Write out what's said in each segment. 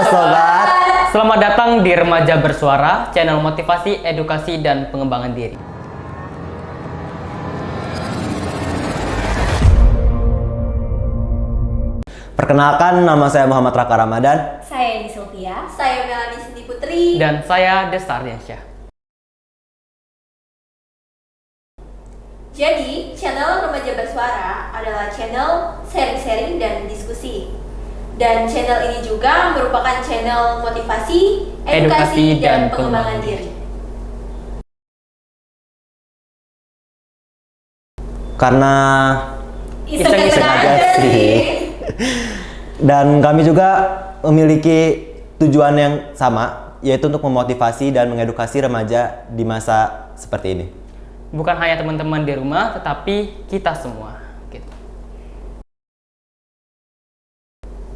sobat. Selamat datang di Remaja Bersuara, channel motivasi, edukasi, dan pengembangan diri. Perkenalkan, nama saya Muhammad Raka Ramadan. Saya Edi Sylvia. Saya Melani Cindy Putri. Dan saya Desta Ardiansyah. Jadi, channel Remaja Bersuara adalah channel sharing-sharing dan diskusi. Dan channel ini juga merupakan channel motivasi, edukasi, dan pengembangan diri. Karena Iseng-iseng aja aja sih. sih. Dan kami juga memiliki tujuan yang sama, yaitu untuk memotivasi dan mengedukasi remaja di masa seperti ini. Bukan hanya teman-teman di rumah, tetapi kita semua. Gitu.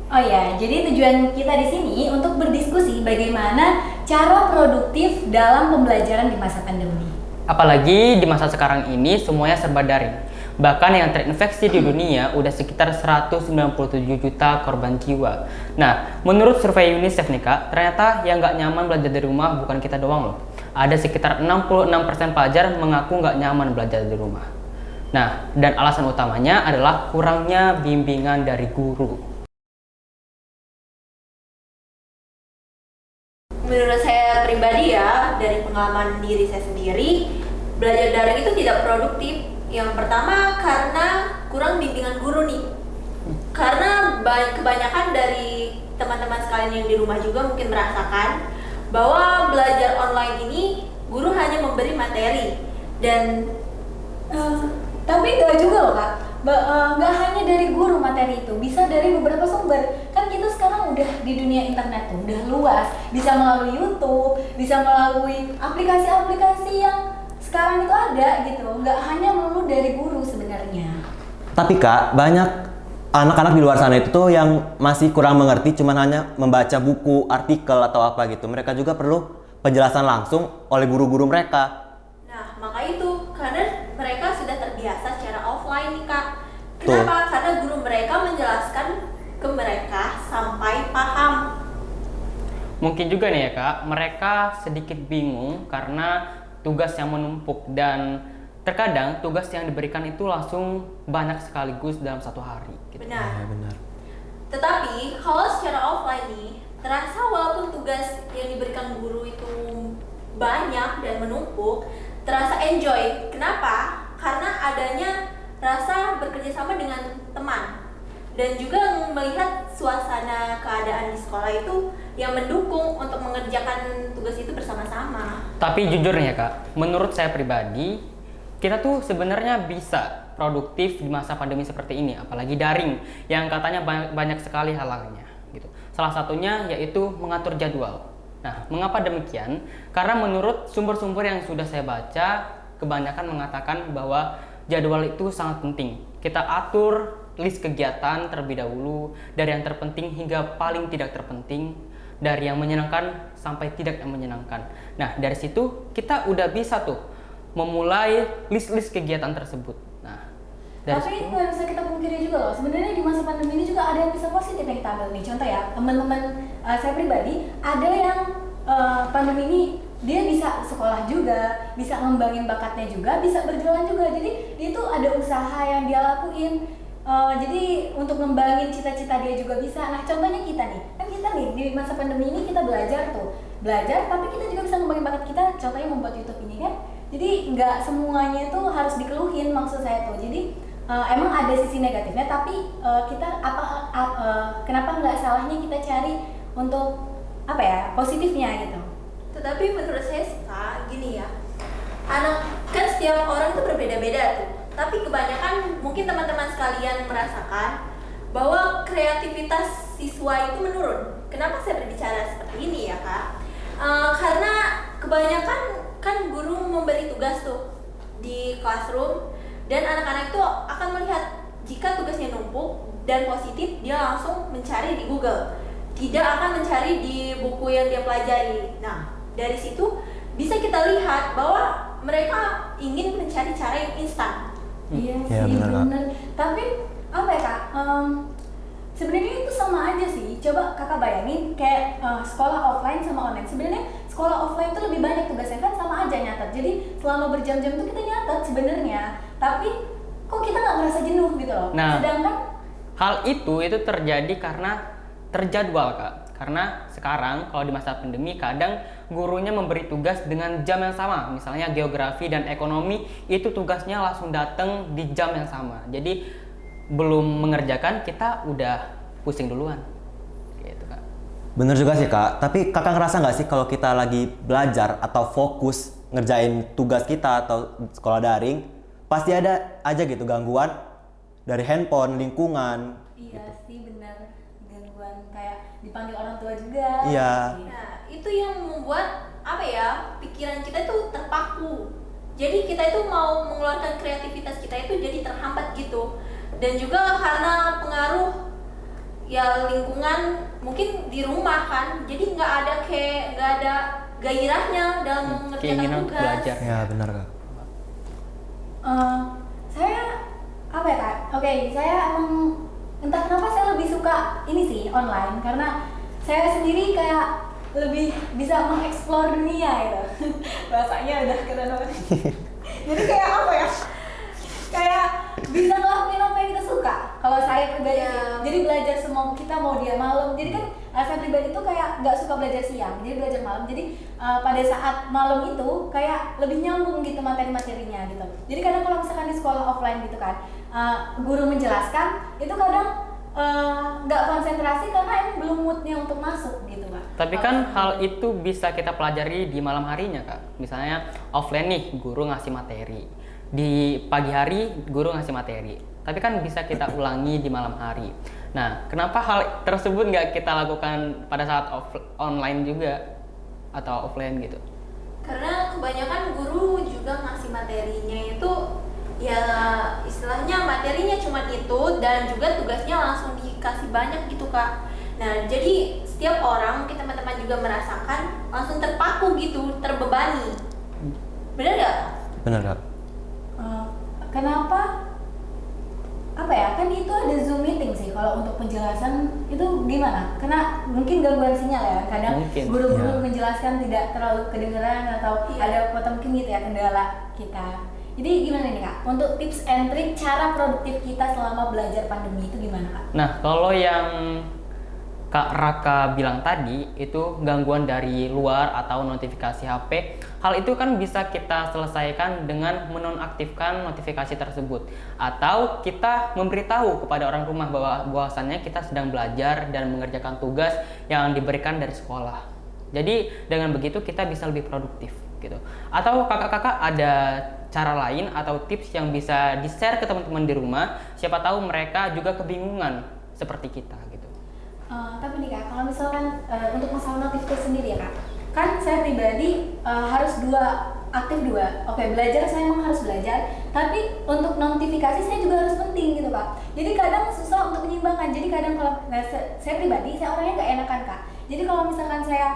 Oh ya, jadi tujuan kita di sini untuk berdiskusi bagaimana cara produktif dalam pembelajaran di masa pandemi. Apalagi di masa sekarang ini semuanya serba daring. Bahkan yang terinfeksi di dunia udah sekitar 197 juta korban jiwa. Nah, menurut survei UNICEF nih Kak, ternyata yang nggak nyaman belajar di rumah bukan kita doang loh. Ada sekitar 66% pelajar mengaku nggak nyaman belajar di rumah. Nah, dan alasan utamanya adalah kurangnya bimbingan dari guru. Menurut saya pribadi ya, dari pengalaman diri saya sendiri, belajar daring itu tidak produktif. Yang pertama karena kurang bimbingan guru nih. Karena kebanyakan dari teman-teman sekalian yang di rumah juga mungkin merasakan bahwa belajar online ini guru hanya memberi materi dan Tapi nggak juga loh Kak, nggak hanya dari guru materi itu, bisa dari beberapa sumber. Kan kita sekarang udah di dunia internet tuh, udah luas, bisa melalui YouTube, bisa melalui aplikasi-aplikasi yang sekarang itu ada gitu, nggak hanya melulu dari guru sebenarnya. Tapi Kak, banyak anak-anak di luar sana itu tuh yang masih kurang mengerti, cuman hanya membaca buku, artikel, atau apa gitu. Mereka juga perlu penjelasan langsung oleh guru-guru mereka. nah, maka itu karena mereka sudah terbiasa secara offline nih Kak. Kenapa? Karena guru mereka menjelaskan ke mereka sampai paham. Mungkin juga nih ya Kak, mereka sedikit bingung karena tugas yang menumpuk dan terkadang tugas yang diberikan itu langsung banyak sekaligus dalam satu hari. Gitu. Benar. Ya, benar. Tetapi kalau secara offline nih, terasa walaupun tugas yang diberikan guru itu banyak dan menumpuk, terasa enjoy. Kenapa? Karena adanya rasa bekerja sama dengan teman dan juga melihat suasana keadaan di sekolah itu yang mendukung untuk mengerjakan tugas itu bersama-sama. Tapi jujur nih ya Kak, menurut saya pribadi, kita tuh sebenarnya bisa produktif di masa pandemi seperti ini, apalagi daring yang katanya banyak sekali halangannya gitu. Salah satunya yaitu mengatur jadwal. Nah, mengapa demikian? Karena menurut sumber-sumber yang sudah saya baca, kebanyakan mengatakan bahwa jadwal itu sangat penting. Kita atur list kegiatan terlebih dahulu, dari yang terpenting hingga paling tidak terpenting, dari yang menyenangkan sampai tidak yang menyenangkan. Nah, dari situ kita udah bisa tuh memulai list-list kegiatan tersebut. Nah, dari Tapi situ nggak bisa kita pungkiri juga loh, sebenarnya di masa pandemi ini juga ada yang bisa positif yang kita ambil nih. Contoh ya, teman-teman saya pribadi, ada yang pandemi ini dia bisa sekolah juga, bisa ngembangin bakatnya juga, bisa berjualan juga. Jadi dia tuh ada usaha yang dia lakuin. Jadi untuk ngembangin cita-cita dia juga bisa. Nah contohnya kita nih, kan kita nih di masa pandemi ini kita belajar, tapi kita juga bisa ngembangin bakat kita. Contohnya membuat YouTube ini kan. Jadi nggak semuanya tuh harus dikeluhin maksud saya tuh. Jadi emang ada sisi negatifnya, tapi kita kenapa nggak salahnya kita cari untuk apa ya positifnya gitu. Tetapi menurut saya sih Kak, gini ya, anak kan setiap orang itu berbeda-beda tuh. Tapi kebanyakan mungkin teman-teman sekalian merasakan bahwa kreativitas siswa itu menurun. Kenapa saya berbicara seperti ini ya Kak? Karena kebanyakan kan guru memberi tugas tuh di classroom dan anak-anak itu akan melihat jika tugasnya numpuk dan positif, dia langsung mencari di Google, tidak akan mencari di buku yang dia pelajari. Nah, dari situ bisa kita lihat bahwa mereka ingin mencari cara yang instan. Iya Ya, sih benar, Kak. bener. Tapi apa ya Kak? sebenarnya itu sama aja sih. Coba kakak bayangin kayak sekolah offline sama online. Sebenarnya sekolah offline itu lebih banyak tugasnya kan sama aja nyatet. Jadi selama berjam-jam itu kita nyatet sebenarnya. Tapi kok kita nggak ngerasa jenuh gitu loh. Nah, Sedangkan hal itu terjadi karena terjadwal, Kak. Karena sekarang kalau di masa pandemi kadang gurunya memberi tugas dengan jam yang sama. Misalnya geografi dan ekonomi itu tugasnya langsung datang di jam yang sama. Jadi belum mengerjakan kita udah pusing duluan. Gitu, Kak. Bener juga sih kak, tapi kakak ngerasa nggak sih kalau kita lagi belajar atau fokus ngerjain tugas kita atau sekolah daring, pasti ada aja gitu gangguan dari handphone, lingkungan. iya sih benar, gangguan kayak dipanggil orang tua juga. Iya. Nah, itu yang membuat apa ya, pikiran kita itu terpaku. Jadi kita itu mau mengeluarkan kreativitas kita itu jadi terhambat gitu. Dan juga karena pengaruh ya lingkungan, mungkin di rumah kan, jadi nggak ada gairahnya dalam mengerjakan Keinginan untuk tugas. belajar. Ya benar kak. Saya apa ya kak? Oke, saya emang entah kenapa saya lebih suka ini sih online karena saya sendiri kayak lebih bisa mengeksplor dunia gitu. Bahasanya udah keren banget. Jadi kayak apa ya? Kayak bisa ngelakuin apa yang kita suka. Kalau saya pribadi sih. Iya. Jadi belajar semua kita mau dia malam. Jadi kan saya pribadi tuh kayak nggak suka belajar siang, jadi belajar malam. Jadi pada saat malam itu kayak lebih nyambung gitu materi-materinya gitu. Jadi kadang kalau misalkan di sekolah offline gitu kan, guru menjelaskan itu kadang nggak konsentrasi karena emang belum moodnya untuk masuk gitu pak. Tapi kan hal itu bisa kita pelajari di malam harinya, Kak. Misalnya offline nih, guru ngasih materi. Di pagi hari, guru ngasih materi. Tapi kan bisa kita ulangi di malam hari. Nah, kenapa hal tersebut nggak kita lakukan pada saat online juga? Atau offline gitu? Karena kebanyakan guru juga ngasih materinya itu ya istilahnya materinya cuma itu, dan juga tugasnya langsung dikasih banyak gitu kak. Nah jadi setiap orang, mungkin teman-teman juga merasakan langsung terpaku gitu, terbebani. Bener gak? Benar kak. Kenapa? Apa ya? Kan itu ada Zoom meeting sih. Kalau untuk penjelasan itu gimana? Karena mungkin gangguan sinyal ya. Kadang Mungkin, guru-guru ya. menjelaskan tidak terlalu kedengeran atau Iya. ada mungkin gitu ya kendala kita. Jadi gimana nih kak? Untuk tips and trick cara produktif kita selama belajar pandemi itu gimana kak? Nah, kalau yang Kak Raka bilang tadi itu gangguan dari luar atau notifikasi HP, hal itu kan bisa kita selesaikan dengan menonaktifkan notifikasi tersebut, atau kita memberitahu kepada orang rumah bahwasannya kita sedang belajar dan mengerjakan tugas yang diberikan dari sekolah. Jadi dengan begitu kita bisa lebih produktif gitu. Atau kakak-kakak ada cara lain atau tips yang bisa di-share ke teman-teman di rumah, siapa tahu mereka juga kebingungan seperti kita gitu. Tapi nih kak, kalau misalkan untuk masalah notifikasi sendiri ya kak, kan saya pribadi harus aktif dua. Oke, belajar saya emang harus belajar, tapi untuk notifikasi saya juga harus penting gitu kak. Jadi kadang susah untuk menyeimbangkan. Jadi kadang kalau saya pribadi, saya orangnya nggak enakan kak. Jadi kalau misalkan saya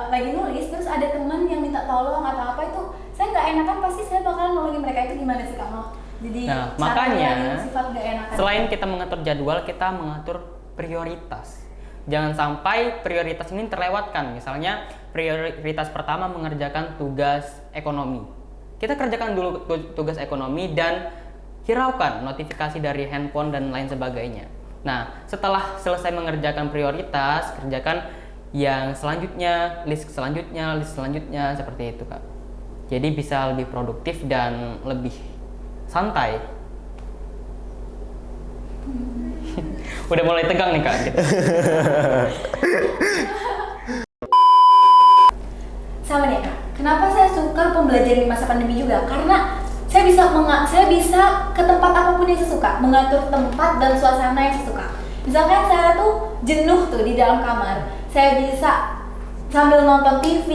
lagi nulis, terus ada teman yang minta tolong atau apa itu, saya nggak enakan, pasti saya bakalan nolongin mereka. Itu gimana sih kak? Jadi Nah, cara makanya ngilangin sifat nggak enakan. selain kita mengatur jadwal, kita mengatur prioritas. Jangan sampai prioritas ini terlewatkan. Misalnya prioritas pertama mengerjakan tugas ekonomi. Kita kerjakan dulu tugas ekonomi dan hiraukan notifikasi dari handphone dan lain sebagainya. Nah, setelah selesai mengerjakan prioritas, kerjakan yang selanjutnya, list selanjutnya seperti itu, Kak. Jadi bisa lebih produktif dan lebih santai. Udah mulai tegang nih Kak gitu. Sama nih kak, kenapa saya suka pembelajaran di masa pandemi juga? Karena saya bisa ke tempat apapun yang saya suka, mengatur tempat dan suasana yang saya suka. Misalkan saya tuh jenuh tuh di dalam kamar, saya bisa sambil nonton TV,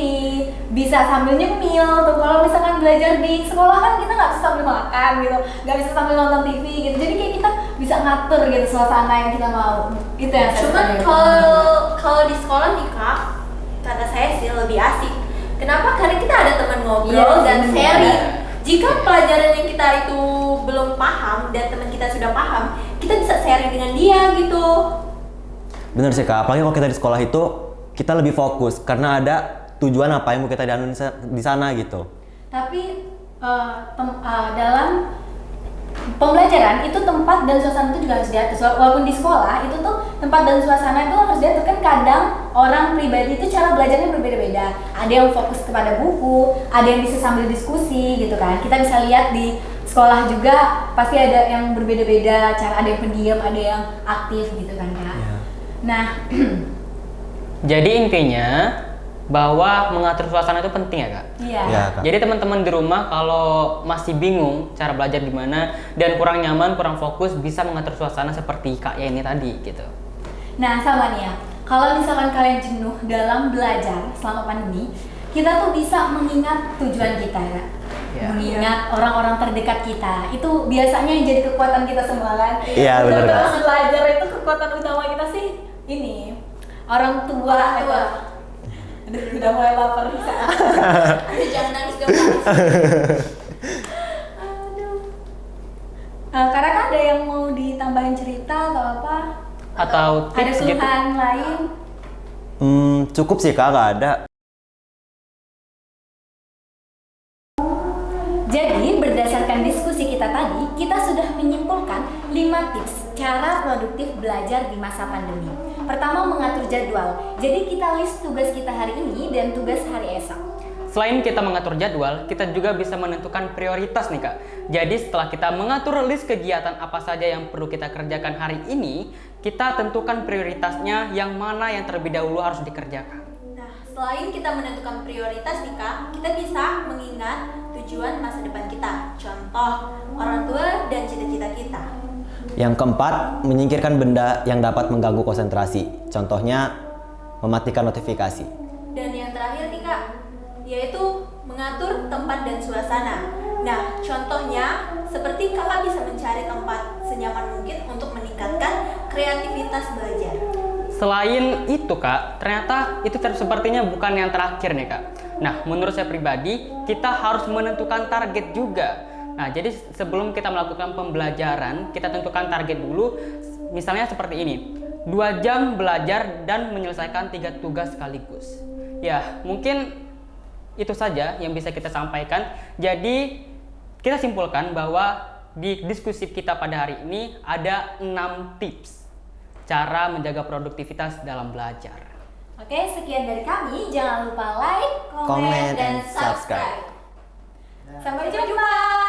bisa sambil nyemil tuh. Kalau misalkan belajar di sekolah kan kita nggak bisa sambil makan gitu, nggak bisa sambil nonton TV gitu. Jadi kayak kita bisa ngatur gitu suasana yang kita mau. Itu yang saya Cuman suka. kalau di sekolah nih kak, kata saya sih lebih asik. Kenapa? Karena kita ada teman ngobrol Iya, dan bener. sharing. Jika pelajaran yang kita itu belum paham dan teman kita sudah paham, kita bisa sharing dengan dia gitu. Bener sih Kak, apalagi kalau kita di sekolah itu kita lebih fokus karena ada tujuan apa yang mau kita dianuin di sana gitu. Tapi dalam pembelajaran itu tempat dan suasana itu juga harus diatur. Walaupun di sekolah itu tuh tempat dan suasana itu harus diatur. Kan kadang orang pribadi itu cara belajarnya berbeda-beda. Ada yang fokus kepada buku, ada yang bisa sambil diskusi gitu kan. Kita bisa lihat di sekolah juga pasti ada yang berbeda-beda cara, ada yang pendiam, ada yang aktif gitu kan Kak. Iya. Nah, Jadi intinya bahwa mengatur suasana itu penting ya Kak. iya. Iya Kak. Jadi teman-teman di rumah kalau masih bingung cara belajar gimana dan kurang nyaman, kurang fokus, bisa mengatur suasana seperti Kak Yeni tadi gitu. Nah, sama nih ya. Kalau misalkan kalian jenuh dalam belajar selama pandemi, kita tuh bisa mengingat tujuan kita ya. Iya. Mengingat orang-orang terdekat kita. Itu biasanya yang jadi kekuatan kita semua kan. Iya, bener, Kak. Terus belajar itu kekuatan utama kita sih ini. Orang tua. Orang tua. Aduh, udah mulai lapar bisa. Aduh, jangan nangis dong, nangis. Aduh. Karena kan ada yang mau ditambahin cerita atau apa? Atau Ada tips gitu. keluhan lain? Cukup sih Kak, nggak ada. Jadi, berdasarkan diskusi kita tadi, kita sudah menyimpulkan 5 tips cara produktif belajar di masa pandemi. Pertama, mengatur jadwal. Jadi, kita list tugas kita hari ini dan tugas hari esok. Selain kita mengatur jadwal, kita juga bisa menentukan prioritas nih Kak. Jadi setelah kita mengatur list kegiatan apa saja yang perlu kita kerjakan hari ini, kita tentukan prioritasnya yang mana yang terlebih dahulu harus dikerjakan. Nah, selain kita menentukan prioritas nih Kak, kita bisa mengingat tujuan masa depan kita. Contoh, orang tua dan cita-cita kita. Yang keempat, menyingkirkan benda yang dapat mengganggu konsentrasi. Contohnya, mematikan notifikasi. Dan yang terakhir nih Kak, yaitu mengatur tempat dan suasana. Nah, contohnya seperti Kakak bisa mencari tempat senyaman mungkin untuk meningkatkan kreativitas belajar. Selain itu Kak, ternyata itu sepertinya bukan yang terakhir nih Kak. Nah, menurut saya pribadi, kita harus menentukan target juga. Nah, jadi sebelum kita melakukan pembelajaran, kita tentukan target dulu. Misalnya seperti ini, 2 jam belajar dan menyelesaikan 3 tugas sekaligus. Ya, mungkin itu saja yang bisa kita sampaikan. Jadi, kita simpulkan bahwa di diskusi kita pada hari ini ada 6 tips cara menjaga produktivitas dalam belajar. Oke, sekian dari kami. Jangan lupa like, Comment dan and subscribe. Sampai jumpa.